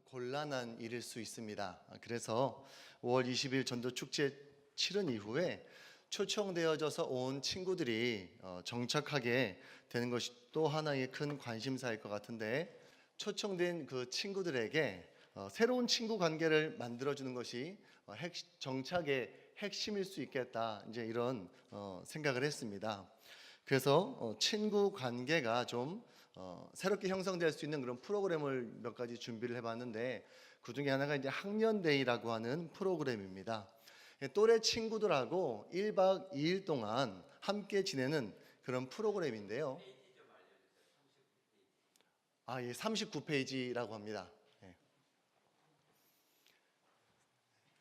곤란한 일일 수 있습니다. 그래서 5월 20일 전도축제 치른 이후에 초청되어져서 온 친구들이 정착하게 되는 것이 또 하나의 큰 관심사일 것 같은데, 초청된 그 친구들에게 새로운 친구 관계를 만들어주는 것이 정착의 핵심일 수 있겠다, 이제 이런 생각을 했습니다. 그래서 친구 관계가 좀 새롭게 형성될 수 있는 그런 프로그램을 몇 가지 준비를 해봤는데, 그 중에 하나가 이제 학년데이라고 하는 프로그램입니다. 또래 친구들하고 1박 2일 동안 함께 지내는 그런 프로그램인데요. 예, 39페이지라고 합니다.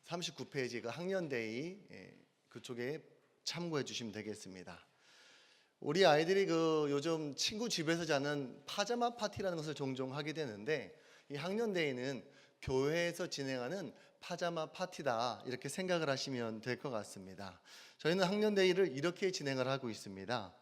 39페이지 그 학년데이, 그쪽에 참고해 주시면 되겠습니다. 우리 아이들이 그 요즘 친구 집에서 자는 파자마 파티라는 것을 종종 하게 되는데, 이 학년데이는 교회에서 진행하는 파자마 파티다, 이렇게 생각을 하시면 될 것 같습니다. 저희는 학년데이를 이렇게 진행을 하고 있습니다.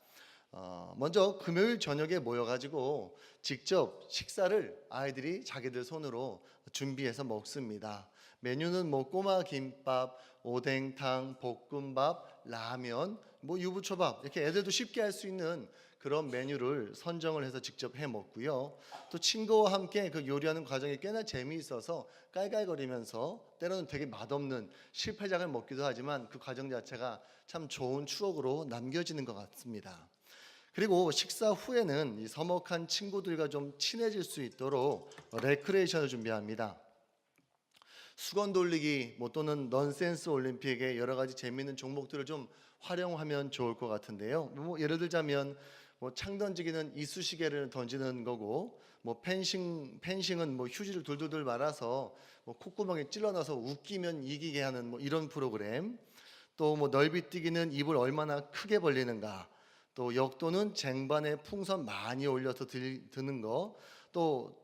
먼저 금요일 저녁에 모여가지고 직접 식사를 아이들이 자기들 손으로 준비해서 먹습니다. 메뉴는 뭐 꼬마 김밥, 오뎅탕, 볶음밥, 라면, 뭐 유부초밥, 이렇게 애들도 쉽게 할 수 있는 그런 메뉴를 선정을 해서 직접 해 먹고요. 또 친구와 함께 그 요리하는 과정이 꽤나 재미있어서 깔깔거리면서 때로는 되게 맛없는 실패작을 먹기도 하지만 그 과정 자체가 참 좋은 추억으로 남겨지는 것 같습니다. 그리고 식사 후에는 이 서먹한 친구들과 좀 친해질 수 있도록 레크레이션을 준비합니다. 수건 돌리기 또는 넌센스 올림픽의 여러 가지 재미있는 종목들을 좀 활용하면 좋을 것 같은데요. 예를 들자면 창 던지기는 이쑤시개를 던지는 거고, 펜싱은 휴지를 둘둘둘 말아서 콧구멍에 찔러 넣어서 웃기면 이기게 하는 이런 프로그램. 또 넓이뛰기는 입을 얼마나 크게 벌리는가. 또 역도는 쟁반에 풍선 많이 올려서 드는 거. 또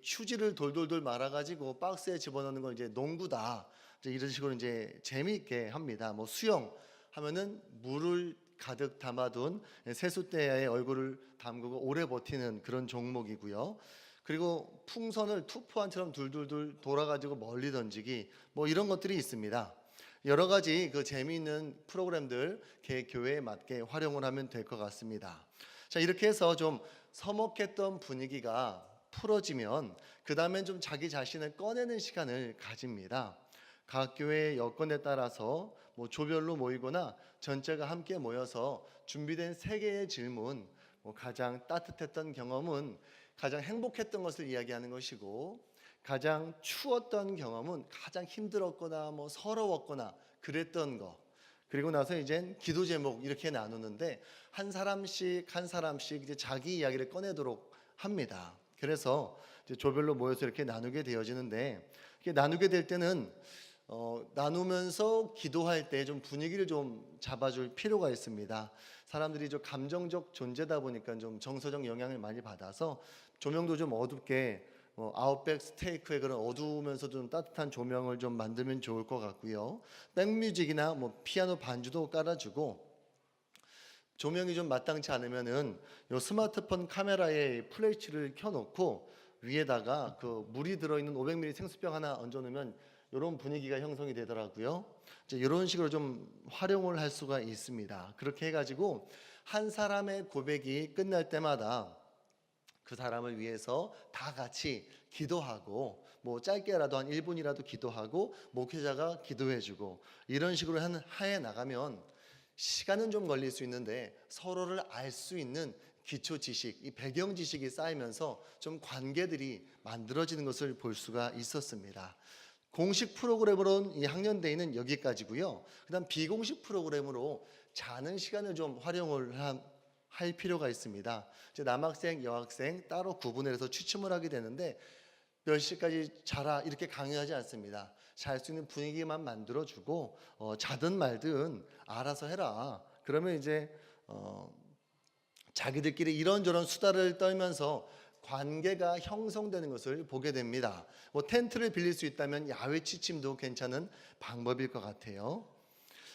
휴지를 돌돌돌 말아가지고 박스에 집어넣는 건 이제 농구다, 이제 이런 식으로 이제 재미있게 합니다. 수영 하면은 물을 가득 담아둔 세숫대야에 얼굴을 담그고 오래 버티는 그런 종목이고요. 그리고 풍선을 투포환처럼 둘둘둘 돌아가지고 멀리 던지기, 이런 것들이 있습니다. 여러 가지 그 재미있는 프로그램들 교회에 맞게 활용을 하면 될 것 같습니다. 자, 이렇게 해서 좀 서먹했던 분위기가 풀어지면 그 다음엔 좀 자기 자신을 꺼내는 시간을 가집니다. 각 교회의 여건에 따라서 조별로 모이거나 전체가 함께 모여서 준비된 3개의 질문, 가장 따뜻했던 경험은 가장 행복했던 것을 이야기하는 것이고, 가장 추웠던 경험은 가장 힘들었거나 서러웠거나 그랬던 거, 그리고 나서 이젠 기도 제목 이렇게 나누는데 한 사람씩 이제 자기 이야기를 꺼내도록 합니다. 그래서 이제 조별로 모여서 이렇게 나누게 되어지는데, 이렇게 나누게 될 때는 나누면서 기도할 때 좀 분위기를 좀 잡아줄 필요가 있습니다. 사람들이 좀 감정적 존재다 보니까 좀 정서적 영향을 많이 받아서 조명도 좀 어둡게, 아웃백 스테이크의 그런 어두우면서도 좀 따뜻한 조명을 좀 만들면 좋을 것 같고요. 백뮤직이나 피아노 반주도 깔아주고, 조명이 좀 마땅치 않으면은 요 스마트폰 카메라에 플래시를 켜놓고 위에다가 그 물이 들어있는 500ml 생수병 하나 얹어놓으면 이런 분위기가 형성이 되더라고요. 이제 이런 식으로 좀 활용을 할 수가 있습니다. 그렇게 해가지고 한 사람의 고백이 끝날 때마다 그 사람을 위해서 다 같이 기도하고, 짧게라도 한 1분이라도 기도하고 목회자가 기도해주고, 이런 식으로 해 나가면 시간은 좀 걸릴 수 있는데 서로를 알 수 있는 기초 지식, 이 배경 지식이 쌓이면서 좀 관계들이 만들어지는 것을 볼 수가 있었습니다. 공식 프로그램으로는 이 학년데이는 여기까지고요. 그다음 비공식 프로그램으로 자는 시간을 좀 활용을 할 필요가 있습니다. 이제 남학생, 여학생 따로 구분을 해서 취침을 하게 되는데, 몇 시까지 자라 이렇게 강요하지 않습니다. 잘 수 있는 분위기만 만들어주고 자든 말든 알아서 해라. 그러면 이제 자기들끼리 이런저런 수다를 떨면서 관계가 형성되는 것을 보게 됩니다. 텐트를 빌릴 수 있다면 야외 취침도 괜찮은 방법일 것 같아요.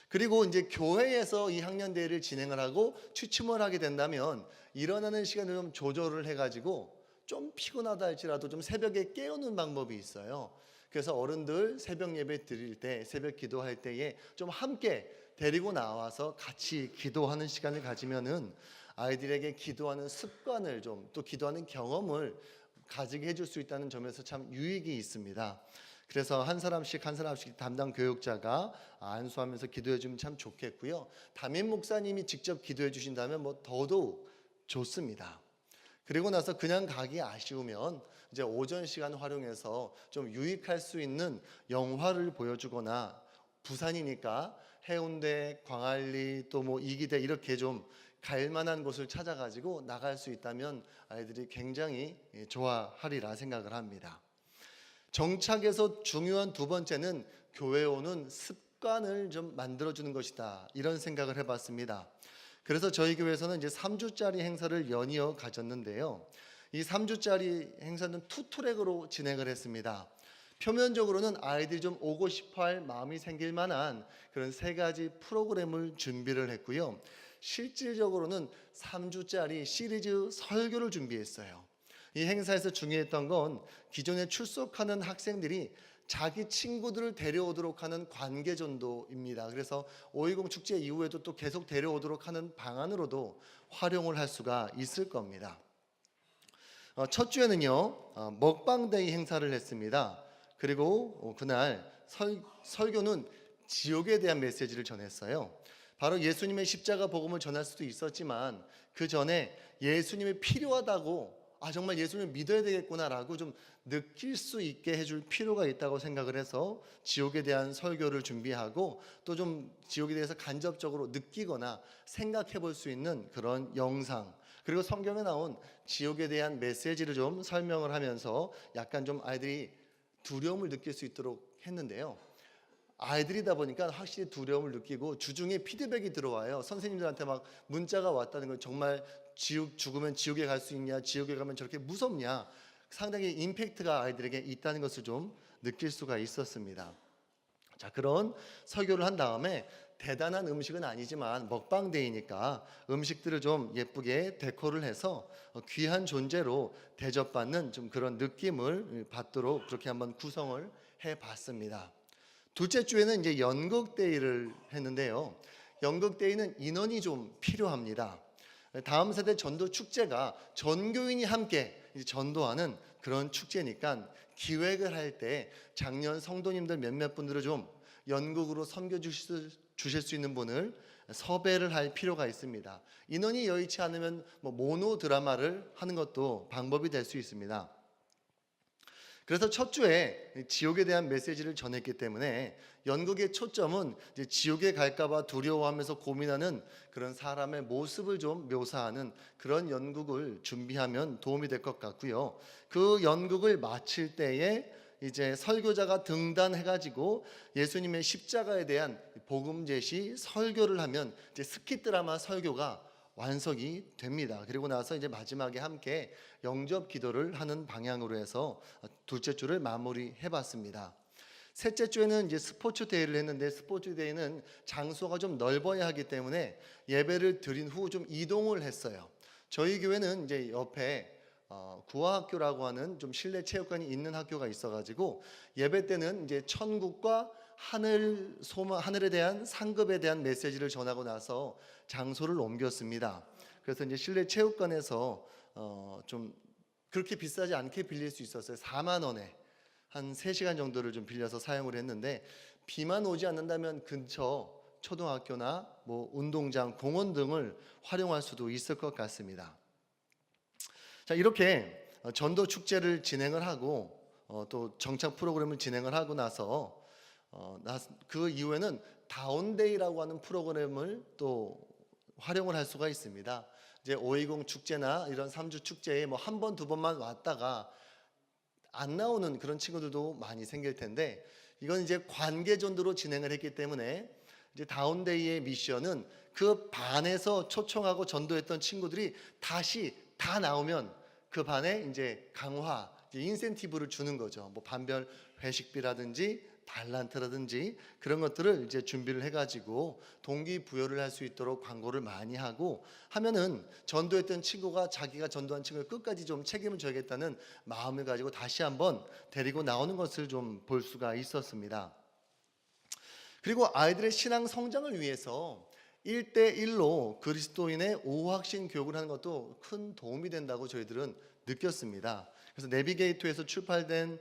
그리고 이제 교회에서 이 학년대회를 진행을 하고 취침을 하게 된다면 일어나는 시간을 좀 조절을 해가지고 좀 피곤하다 할지라도 좀 새벽에 깨우는 방법이 있어요. 그래서 어른들 새벽 예배 드릴 때, 새벽 기도할 때에 좀 함께 데리고 나와서 같이 기도하는 시간을 가지면은 아이들에게 기도하는 습관을 좀, 또 기도하는 경험을 가지게 해줄 수 있다는 점에서 참 유익이 있습니다. 그래서 한 사람씩 담당 교육자가 안수하면서 기도해 주면 참 좋겠고요. 담임 목사님이 직접 기도해 주신다면 뭐 더더욱 좋습니다. 그리고 나서 그냥 가기 아쉬우면 이제 오전 시간 활용해서 좀 유익할 수 있는 영화를 보여주거나, 부산이니까 해운대, 광안리, 또 뭐 이기대 이렇게 좀 갈만한 곳을 찾아가지고 나갈 수 있다면 아이들이 굉장히 좋아하리라 생각을 합니다. 정착에서 중요한 두 번째는 교회 오는 습관을 좀 만들어주는 것이다, 이런 생각을 해봤습니다. 그래서 저희 교회에서는 이제 3주짜리 행사를 연이어 가졌는데요. 이 3주짜리 행사는 투트랙으로 진행을 했습니다. 표면적으로는 아이들이 좀 오고 싶어할 마음이 생길 만한 그런 3가지 프로그램을 준비를 했고요. 실질적으로는 3주짜리 시리즈 설교를 준비했어요. 이 행사에서 중요했던 건 기존에 출석하는 학생들이 자기 친구들을 데려오도록 하는 관계전도입니다. 그래서 5.20 축제 이후에도 또 계속 데려오도록 하는 방안으로도 활용을 할 수가 있을 겁니다. 첫 주에는요, 먹방데이 행사를 했습니다. 그리고 그날 설교는 지옥에 대한 메시지를 전했어요. 바로 예수님의 십자가 복음을 전할 수도 있었지만 그 전에 예수님이 필요하다고, 정말 예수님을 믿어야 되겠구나라고 좀 느낄 수 있게 해줄 필요가 있다고 생각을 해서 지옥에 대한 설교를 준비하고, 또 좀 지옥에 대해서 간접적으로 느끼거나 생각해 볼 수 있는 그런 영상, 그리고 성경에 나온 지옥에 대한 메시지를 좀 설명을 하면서 약간 좀 아이들이 두려움을 느낄 수 있도록 했는데요. 아이들이다 보니까 확실히 두려움을 느끼고 주중에 피드백이 들어와요. 선생님들한테 막 문자가 왔다는 건, 정말 죽으면 지옥에 갈 수 있냐, 지옥에 가면 저렇게 무섭냐, 상당히 임팩트가 아이들에게 있다는 것을 좀 느낄 수가 있었습니다. 자, 그런 설교를 한 다음에 대단한 음식은 아니지만 먹방데이니까 음식들을 좀 예쁘게 데코를 해서 귀한 존재로 대접받는 좀 그런 느낌을 받도록 그렇게 한번 구성을 해봤습니다. 둘째 주에는 이제 연극데이를 했는데요. 연극데이는 인원이 좀 필요합니다. 다음 세대 전도 축제가 전교인이 함께 전도하는 그런 축제니까 기획을 할 때 작년 성도님들 몇몇 분들을 좀 연극으로 섬겨 주실 수 있는 분을 섭외를 할 필요가 있습니다. 인원이 여의치 않으면 모노 드라마를 하는 것도 방법이 될 수 있습니다. 그래서 첫 주에 지옥에 대한 메시지를 전했기 때문에 연극의 초점은 이제 지옥에 갈까봐 두려워하면서 고민하는 그런 사람의 모습을 좀 묘사하는 그런 연극을 준비하면 도움이 될 것 같고요. 그 연극을 마칠 때에 이제 설교자가 등단해가지고 예수님의 십자가에 대한 복음 제시 설교를 하면 이제 스킷 드라마 설교가 완성이 됩니다. 그리고 나서 이제 마지막에 함께 영접 기도를 하는 방향으로 해서 둘째 주를 마무리해 봤습니다. 셋째 주에는 이제 스포츠 데이를 했는데, 스포츠 데이는 장소가 좀 넓어야 하기 때문에 예배를 드린 후 좀 이동을 했어요. 저희 교회는 이제 옆에 구화학교라고 하는 좀 실내 체육관이 있는 학교가 있어가지고 예배 때는 이제 천국과 하늘에 대한 상급에 대한 메시지를 전하고 나서 장소를 옮겼습니다. 그래서 이제 실내 체육관에서 좀 그렇게 비싸지 않게 빌릴 수 있었어요. 4만 원에 한 3시간 정도를 좀 빌려서 사용을 했는데, 비만 오지 않는다면 근처 초등학교나 뭐 운동장, 공원 등을 활용할 수도 있을 것 같습니다. 자, 이렇게 전도 축제를 진행을 하고 또 정착 프로그램을 진행을 하고 나서 그 이후에는 다운데이라고 하는 프로그램을 또 활용을 할 수가 있습니다. 이제 5.20 축제나 이런 3주 축제에 뭐 한 번, 두 번만 왔다가 안 나오는 그런 친구들도 많이 생길 텐데, 이건 이제 관계 전도로 진행을 했기 때문에 이제 다운데이의 미션은 그 반에서 초청하고 전도했던 친구들이 다시 다 나오면 그 반에 이제 강화, 인센티브를 주는 거죠. 뭐 반별 회식비라든지 달란트라든지 그런 것들을 이제 준비를 해가지고 동기부여를 할 수 있도록 광고를 많이 하고 하면은 전도했던 친구가 자기가 전도한 친구를 끝까지 좀 책임을 져야겠다는 마음을 가지고 다시 한번 데리고 나오는 것을 좀 볼 수가 있었습니다. 그리고 아이들의 신앙 성장을 위해서 1대1로 그리스도인의 오확신 교육을 하는 것도 큰 도움이 된다고 저희들은 느꼈습니다. 그래서 내비게이터에서 출판된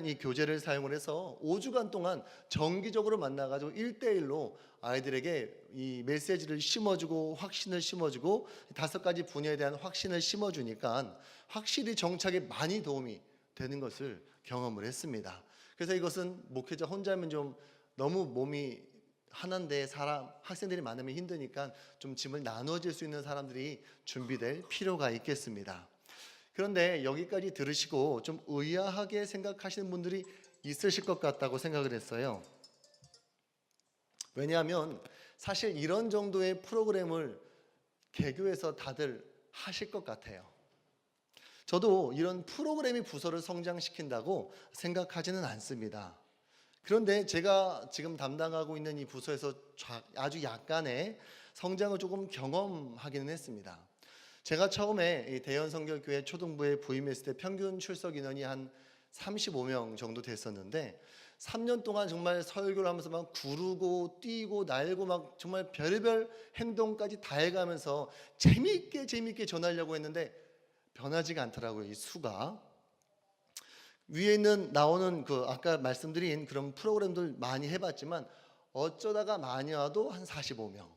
이 교재를 사용을 해서 5주간 동안 정기적으로 만나가지고 1대1로 아이들에게 이 메시지를 심어주고 확신을 심어주고 5가지 분야에 대한 확신을 심어주니까 확실히 정착에 많이 도움이 되는 것을 경험을 했습니다. 그래서 이것은 목회자 혼자면 좀 너무 몸이 하나인데 학생들이 많으면 힘드니까 좀 짐을 나눠질 수 있는 사람들이 준비될 필요가 있겠습니다. 그런데 여기까지 들으시고 좀 의아하게 생각하시는 분들이 있으실 것 같다고 생각을 했어요. 왜냐하면 사실 이런 정도의 프로그램을 개교에서 다들 하실 것 같아요. 저도 이런 프로그램이 부서를 성장시킨다고 생각하지는 않습니다. 그런데 제가 지금 담당하고 있는 이 부서에서 아주 약간의 성장을 조금 경험하기는 했습니다. 제가 처음에 대연 성결교회 초등부에 부임했을 때 평균 출석 인원이 한 35명 정도 됐었는데 3년 동안 정말 설교를 하면서 막 구르고 뛰고 날고 막 정말 별별 행동까지 다 해가면서 재미있게 전하려고 했는데 변하지가 않더라고요. 이 수가. 위에 있는 나오는 그 아까 말씀드린 그런 프로그램들 많이 해봤지만 어쩌다가 많이 와도 한 45명.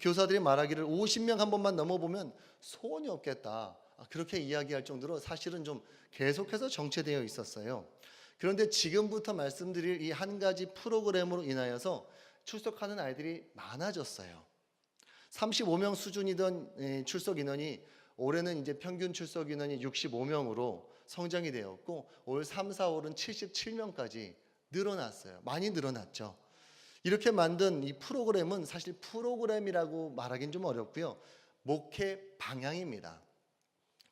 교사들이 말하기를 50명 한 번만 넘어보면 소원이 없겠다. 그렇게 이야기할 정도로 사실은 좀 계속해서 정체되어 있었어요. 그런데 지금부터 말씀드릴 이 한 가지 프로그램으로 인하여서 출석하는 아이들이 많아졌어요. 35명 수준이던 출석 인원이 올해는 이제 평균 출석 인원이 65명으로 성장이 되었고 올 3, 4월은 77명까지 늘어났어요. 많이 늘어났죠. 이렇게 만든 이 프로그램은 사실 프로그램이라고 말하기는 좀 어렵고요. 목회 방향입니다.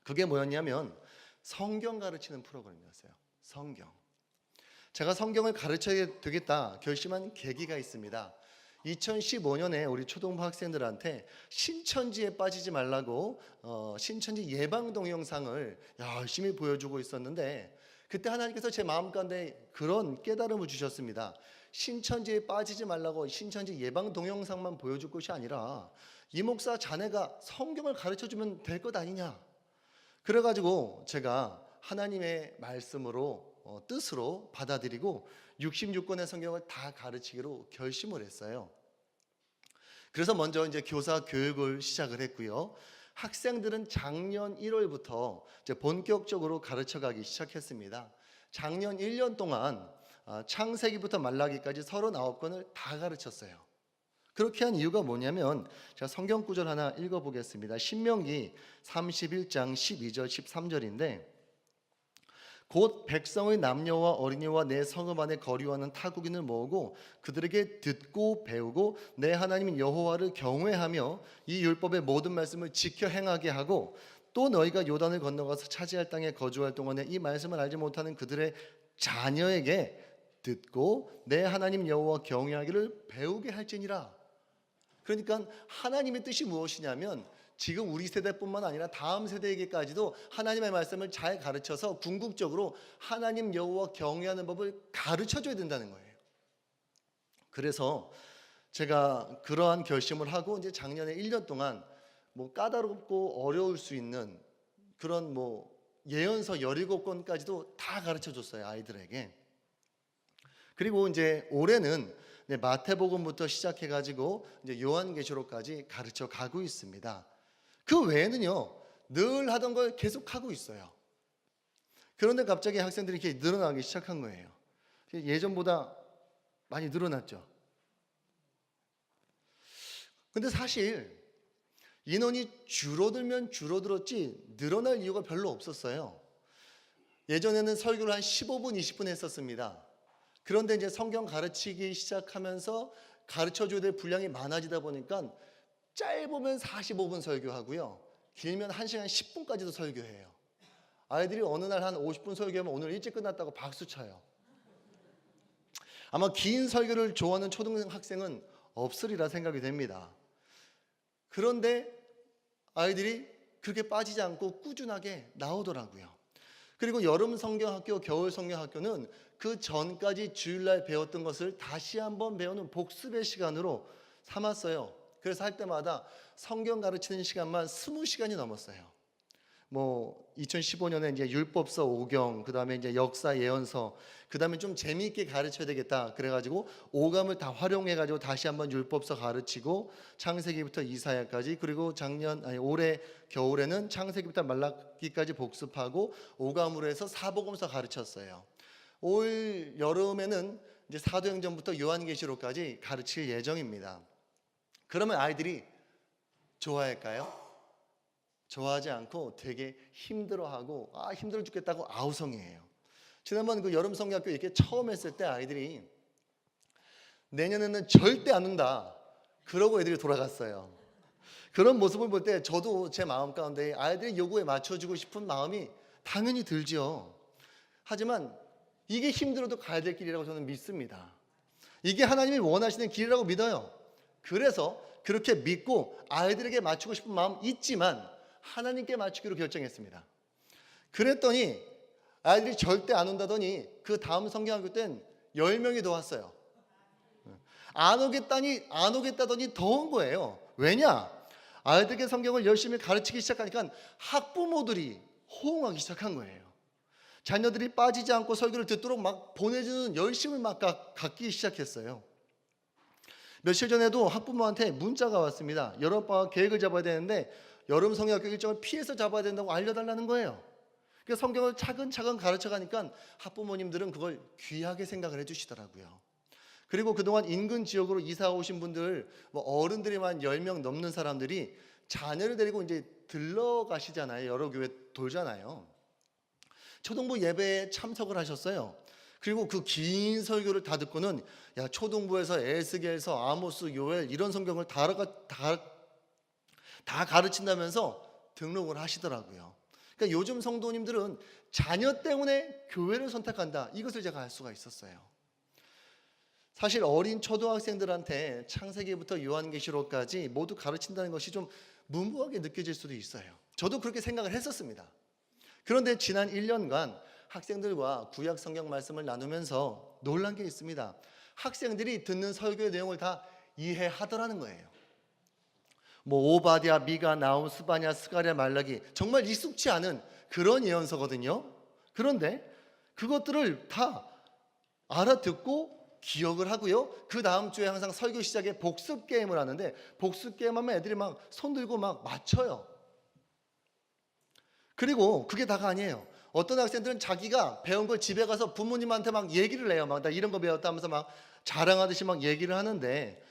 그게 뭐였냐면 성경 가르치는 프로그램이었어요. 성경. 제가 성경을 가르쳐야 되겠다 결심한 계기가 있습니다. 2015년에 우리 초등부 학생들한테 신천지에 빠지지 말라고 신천지 예방 동영상을 열심히 보여주고 있었는데 그때 하나님께서 제 마음 가운데 그런 깨달음을 주셨습니다. 신천지에 빠지지 말라고 신천지 예방 동영상만 보여줄 것이 아니라 이 목사 자네가 성경을 가르쳐주면 될 것 아니냐. 그래가지고 제가 하나님의 말씀으로 뜻으로 받아들이고 66권의 성경을 다 가르치기로 결심을 했어요. 그래서 먼저 이제 교사 교육을 시작을 했고요. 학생들은 작년 1월부터 이제 본격적으로 가르쳐가기 시작했습니다. 작년 1년 동안 창세기부터 말라기까지 39권을 다 가르쳤어요. 그렇게 한 이유가 뭐냐면 제가 성경 구절 하나 읽어보겠습니다. 신명기 31장 12절 13절인데 곧 백성의 남녀와 어린이와 내 성읍 안에 거류하는 타국인을 모으고 그들에게 듣고 배우고 내 하나님 여호와를 경외하며 이 율법의 모든 말씀을 지켜 행하게 하고 또 너희가 요단을 건너가서 차지할 땅에 거주할 동안에 이 말씀을 알지 못하는 그들의 자녀에게 듣고 내 하나님 여호와 경외하기를 배우게 할지니라. 그러니까 하나님의 뜻이 무엇이냐면 지금 우리 세대뿐만 아니라 다음 세대에게까지도 하나님의 말씀을 잘 가르쳐서 궁극적으로 하나님 여호와 경외하는 법을 가르쳐줘야 된다는 거예요. 그래서 제가 그러한 결심을 하고 이제 작년에 1년 동안 뭐 까다롭고 어려울 수 있는 그런 뭐 예언서 17권까지도 다 가르쳐줬어요, 아이들에게. 그리고 이제 올해는 마태복음부터 시작해가지고 이제 요한계시록까지 가르쳐 가고 있습니다. 그 외에는요 늘 하던 걸 계속 하고 있어요. 그런데 갑자기 학생들이 이렇게 늘어나기 시작한 거예요. 예전보다 많이 늘어났죠. 근데 사실 인원이 줄어들면 줄어들었지 늘어날 이유가 별로 없었어요. 예전에는 설교를 한 15분, 20분 했었습니다. 그런데 이제 성경 가르치기 시작하면서 가르쳐줘야 될 분량이 많아지다 보니까 짧으면 45분 설교하고요. 길면 1시간 10분까지도 설교해요. 아이들이 어느 날 한 50분 설교하면 오늘 일찍 끝났다고 박수 쳐요. 아마 긴 설교를 좋아하는 초등학생은 없으리라 생각이 됩니다. 그런데 아이들이 그렇게 빠지지 않고 꾸준하게 나오더라고요. 그리고 여름 성경학교, 겨울 성경학교는 그 전까지 주일날 배웠던 것을 다시 한번 배우는 복습의 시간으로 삼았어요. 그래서 할 때마다 성경 가르치는 시간만 20시간이 넘었어요. 2015년에 이제 율법서 5경, 그다음에 이제 역사 예언서, 그다음에 좀 재미있게 가르쳐야 되겠다. 그래가지고 오감을 다 활용해가지고 다시 한번 율법서 가르치고 창세기부터 이사야까지, 그리고 올해 겨울에는 창세기부터 말라기까지 복습하고 오감으로 해서 사복음서 가르쳤어요. 올 여름에는 이제 사도행전부터 요한계시록까지 가르칠 예정입니다. 그러면 아이들이 좋아할까요? 좋아하지 않고 되게 힘들어하고 힘들어 죽겠다고 아우성이에요. 지난번 그 여름 성경학교 이렇게 처음 했을 때 아이들이 내년에는 절대 안 온다 그러고 애들이 돌아갔어요. 그런 모습을 볼 때 저도 제 마음 가운데 아이들의 요구에 맞춰주고 싶은 마음이 당연히 들죠. 하지만 이게 힘들어도 가야 될 길이라고 저는 믿습니다. 이게 하나님이 원하시는 길이라고 믿어요. 그래서 그렇게 믿고 아이들에게 맞추고 싶은 마음 있지만 하나님께 맞추기로 결정했습니다. 그랬더니 아이들이 절대 안 온다더니 그 다음 성경학교 땐 10명이 더 왔어요. 안 오겠다더니 더 온 거예요. 왜냐? 아이들에게 성경을 열심히 가르치기 시작하니까 학부모들이 호응하기 시작한 거예요. 자녀들이 빠지지 않고 설교를 듣도록 막 보내주는 열심을 막 갖기 시작했어요. 며칠 전에도 학부모한테 문자가 왔습니다. 여름방학 계획을 잡아야 되는데 여름 성경학교 일정을 피해서 잡아야 된다고 알려달라는 거예요. 그래서 성경을 차근차근 가르쳐가니까 학부모님들은 그걸 귀하게 생각을 해주시더라고요. 그리고 그동안 인근 지역으로 이사 오신 분들, 어른들이만 10명 넘는 사람들이 자녀를 데리고 이제 들러가시잖아요. 여러 교회 돌잖아요. 초등부 예배에 참석을 하셨어요. 그리고 그 긴 설교를 다 듣고는 초등부에서 에스겔서, 아모스, 요엘 이런 성경을 다 가르친다면서 등록을 하시더라고요. 그러니까 요즘 성도님들은 자녀 때문에 교회를 선택한다. 이것을 제가 알 수가 있었어요. 사실 어린 초등학생들한테 창세기부터 요한계시록까지 모두 가르친다는 것이 좀 무모하게 느껴질 수도 있어요. 저도 그렇게 생각을 했었습니다. 그런데 지난 1년간 학생들과 구약 성경 말씀을 나누면서 놀란 게 있습니다. 학생들이 듣는 설교의 내용을 다 이해하더라는 거예요. 오바댜, 미가, 나훔, 스바냐, 스가랴, 말라기, 정말 익숙치 않은 그런 예언서거든요. 그런데 그것들을 다 알아듣고 기억을 하고요. 그 다음 주에 항상 설교 시작에 복습 게임을 하는데 복습 게임 하면 애들이 막 손 들고 막 맞춰요. 그리고 그게 다가 아니에요. 어떤 학생들은 자기가 배운 걸 집에 가서 부모님한테 막 얘기를 해요. 막 나 이런 거 배웠다 하면서 막 자랑하듯이 막 얘기를 하는데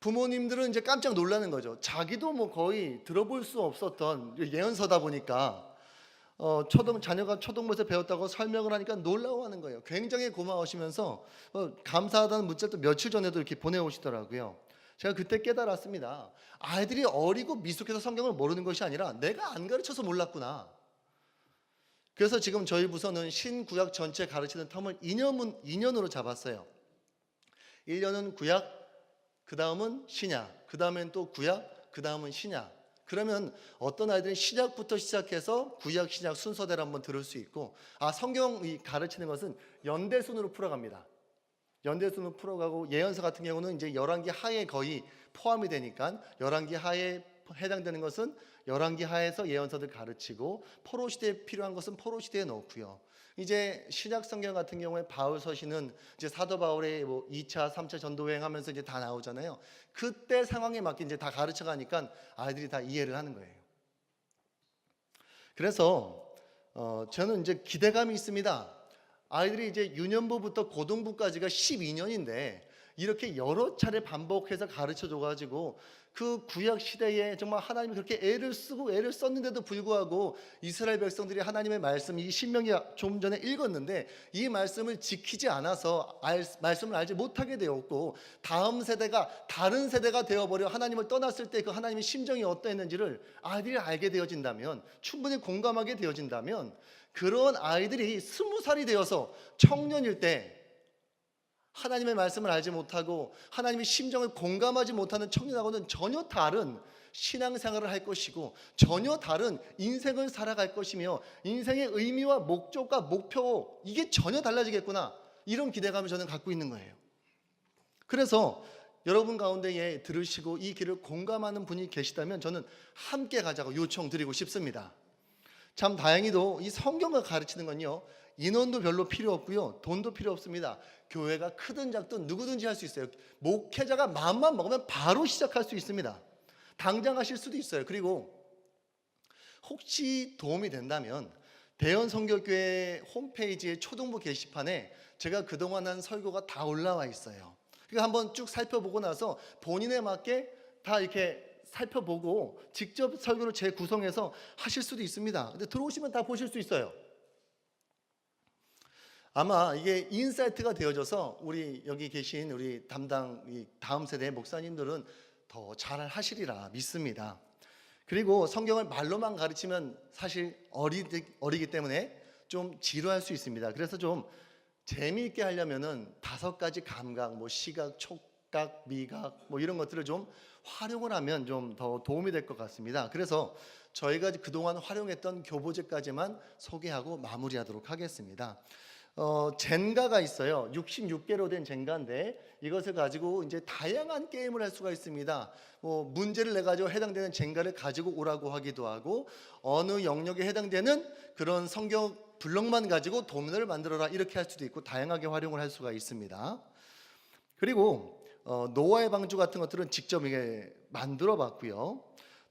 부모님들은 이제 깜짝 놀라는 거죠. 자기도 거의 들어볼 수 없었던 예언서다 보니까 자녀가 초등부에서 배웠다고 설명을 하니까 놀라워하는 거예요. 굉장히 고마워하시면서 감사하다는 문자도 며칠 전에도 이렇게 보내오시더라고요. 제가 그때 깨달았습니다. 아이들이 어리고 미숙해서 성경을 모르는 것이 아니라 내가 안 가르쳐서 몰랐구나. 그래서 지금 저희 부서는 신구약 전체 가르치는 텀을 2년으로 잡았어요. 1년은 구약, 그 다음은 신약, 그 다음엔 또 구약, 그 다음은 신약. 그러면 어떤 아이들은 신약부터 시작해서 구약, 신약 순서대로 한번 들을 수 있고, 성경이 가르치는 것은 연대순으로 풀어갑니다. 연대순으로 풀어가고 예언서 같은 경우는 이제 열왕기 하에 거의 포함이 되니까 열왕기 하에 해당되는 것은 열왕기 하에서 예언서들 가르치고 포로 시대에 필요한 것은 포로 시대에 넣고요. 이제 신약 성경 같은 경우에 바울 서신은 이제 사도 바울의 2차, 3차 전도 여행하면서 이제 다 나오잖아요. 그때 상황에 맞게 이제 다 가르쳐 가니까 아이들이 다 이해를 하는 거예요. 그래서 저는 이제 기대감이 있습니다. 아이들이 이제 유년부부터 고등부까지가 12년인데 이렇게 여러 차례 반복해서 가르쳐 줘가지고 그 구약 시대에 정말 하나님이 그렇게 애를 쓰고 애를 썼는데도 불구하고 이스라엘 백성들이 하나님의 말씀, 이 신명기 좀 전에 읽었는데 이 말씀을 지키지 않아서 말씀을 알지 못하게 되었고 다음 세대가 다른 세대가 되어버려 하나님을 떠났을 때 그 하나님의 심정이 어떠했는지를 아이들이 알게 되어진다면, 충분히 공감하게 되어진다면, 그런 아이들이 20살이 되어서 청년일 때 하나님의 말씀을 알지 못하고 하나님의 심정을 공감하지 못하는 청년하고는 전혀 다른 신앙생활을 할 것이고 전혀 다른 인생을 살아갈 것이며 인생의 의미와 목적과 목표 이게 전혀 달라지겠구나 이런 기대감을 저는 갖고 있는 거예요. 그래서 여러분 가운데에 들으시고 이 길을 공감하는 분이 계시다면 저는 함께 가자고 요청드리고 싶습니다. 참 다행히도 이 성경을 가르치는 건요 인원도 별로 필요 없고요 돈도 필요 없습니다. 교회가 크든 작든 누구든지 할 수 있어요. 목회자가 마음만 먹으면 바로 시작할 수 있습니다. 당장 하실 수도 있어요. 그리고 혹시 도움이 된다면 대연 선교교회 홈페이지의 초등부 게시판에 제가 그동안 한 설교가 다 올라와 있어요. 그러니까 한번 쭉 살펴보고 나서 본인에 맞게 다 이렇게 살펴보고 직접 설교를 재구성해서 하실 수도 있습니다. 근데 들어오시면 다 보실 수 있어요. 아마 이게 인사이트가 되어져서 우리 여기 계신 우리 담당 다음 세대 목사님들은 더 잘 하시리라 믿습니다. 그리고 성경을 말로만 가르치면 사실 어리기 때문에 좀 지루할 수 있습니다. 그래서 좀 재미있게 하려면은 5가지 감각, 뭐 시각, 촉각, 미각, 뭐 이런 것들을 좀 활용을 하면 좀 더 도움이 될 것 같습니다. 그래서 저희가 그동안 활용했던 교보제까지만 소개하고 마무리하도록 하겠습니다. 젠가가 있어요. 66개로 된 젠가인데 이것을 가지고 이제 다양한 게임을 할 수가 있습니다. 뭐 문제를 내 가지고 해당되는 젠가를 가지고 오라고 하기도 하고 어느 영역에 해당되는 그런 성경 블럭만 가지고 도면을 만들어라 이렇게 할 수도 있고 다양하게 활용을 할 수가 있습니다. 그리고 노아의 방주 같은 것들은 직접 이게 만들어 봤고요.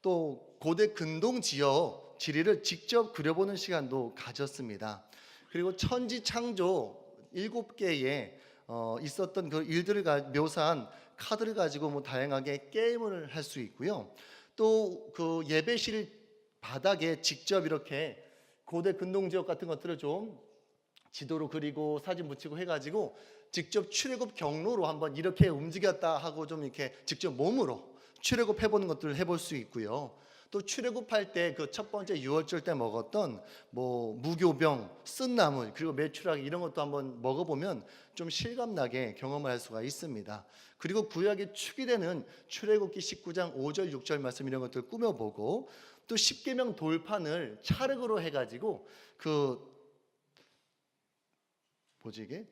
또 고대 근동 지역 지리를 직접 그려보는 시간도 가졌습니다. 그리고 천지 창조 7개의 있었던 그 일들을 묘사한 카드를 가지고 뭐 다양하게 게임을 할 수 있고요. 또 그 예배실 바닥에 직접 이렇게 고대 근동 지역 같은 것들을 좀 지도로 그리고 사진 붙이고 해가지고 직접 출애굽 경로로 한번 이렇게 움직였다 하고 좀 이렇게 직접 몸으로 출애굽 해보는 것들을 해볼 수 있고요. 또 출애굽할 때 그 첫 번째 유월절 때 먹었던 뭐 무교병, 쓴나물 그리고 메추라기 이런 것도 한번 먹어보면 좀 실감나게 경험을 할 수가 있습니다. 그리고 구약의 축이 되는 출애굽기 19장 5절 6절 말씀 이런 것들 꾸며보고 또 십계명 돌판을 찰흙으로 해가지고 그 뭐지 이게?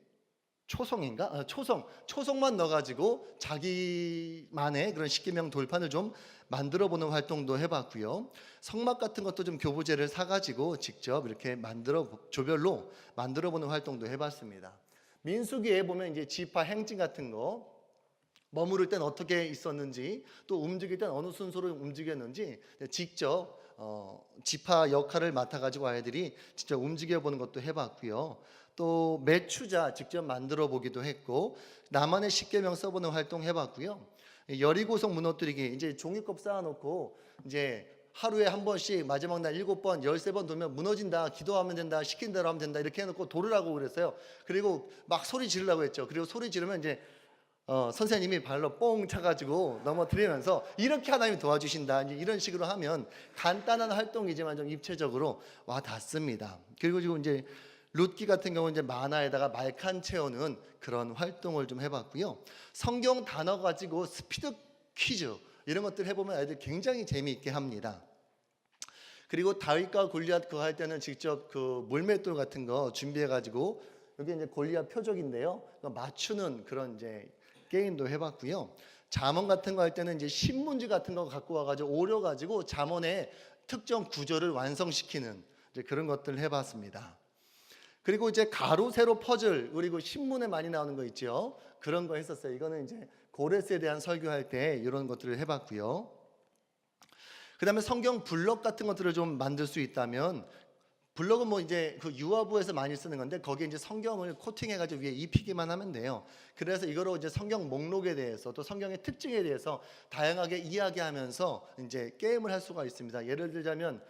초성인가? 초성만 넣어가지고 자기만의 그런 십계명 돌판을 좀 만들어보는 활동도 해봤고요. 성막 같은 것도 좀 교부제를 사가지고 직접 이렇게 조별로 만들어보는 활동도 해봤습니다. 민수기에 보면 이제 지파 행진 같은 거 머무를 땐 어떻게 있었는지 또 움직일 땐 어느 순서로 움직였는지 직접 지파 역할을 맡아가지고 아이들이 직접 움직여보는 것도 해봤고요. 또 매추자 직접 만들어 보기도 했고 나만의 십계명 써보는 활동 해봤고요. 여리고성 무너뜨리기 이제 종이컵 쌓아놓고 이제 하루에 한 번씩 마지막 날 7번 13번 돌면 무너진다 기도하면 된다 시킨 대로 하면 된다 이렇게 해놓고 돌으라고 그랬어요. 그리고 막 소리 지르라고 했죠. 그리고 소리 지르면 이제 선생님이 발로 뽕 차가지고 넘어뜨리면서 이렇게 하나님이 도와주신다 이제 이런 식으로 하면 간단한 활동이지만 좀 입체적으로 와 닿습니다. 그리고 지금 이제 룻기 같은 경우는 이제 만화에다가 말칸 채우는 그런 활동을 좀 해봤고요. 성경 단어 가지고 스피드 퀴즈 이런 것들 해보면 아이들 굉장히 재미있게 합니다. 그리고 다윗과 골리앗 그거 할 때는 직접 그 물맷돌 같은 거 준비해가지고 여기 이제 골리앗 표적인데요. 맞추는 그런 이제 게임도 해봤고요. 잠언 같은 거 할 때는 이제 신문지 같은 거 갖고 와가지고 오려가지고 잠언의 특정 구절을 완성시키는 이제 그런 것들을 해봤습니다. 그리고 이제 가로 세로 퍼즐 그리고 신문에 많이 나오는 거 있죠. 그런 거 했었어요. 이거는 이제 고레스에 대한 설교할 때 이런 것들을 해봤고요. 그다음에 성경 블럭 같은 것들을 좀 만들 수 있다면 블럭은 뭐 이제 그 유아부에서 많이 쓰는 건데 거기에 이제 성경을 코팅해가지고 위에 입히기만 하면 돼요. 그래서 이거로 이제 성경 목록에 대해서 또 성경의 특징에 대해서 다양하게 이야기하면서 이제 게임을 할 수가 있습니다. 예를 들자면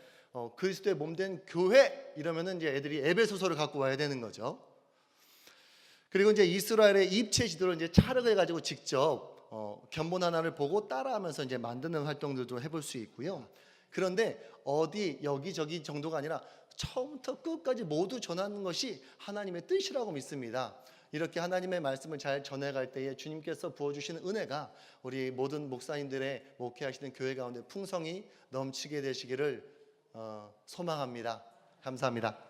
그리스도의 몸된 교회 이러면은 이제 애들이 에베소서를 갖고 와야 되는 거죠. 그리고 이제 이스라엘의 입체 지도를 이제 촬영해 가지고 직접 견본 하나를 보고 따라하면서 이제 만드는 활동들도 해볼 수 있고요. 그런데 어디 여기저기 정도가 아니라 처음부터 끝까지 모두 전하는 것이 하나님의 뜻이라고 믿습니다. 이렇게 하나님의 말씀을 잘 전해갈 때에 주님께서 부어주시는 은혜가 우리 모든 목사님들의 목회하시는 교회 가운데 풍성히 넘치게 되시기를 소망합니다. 감사합니다.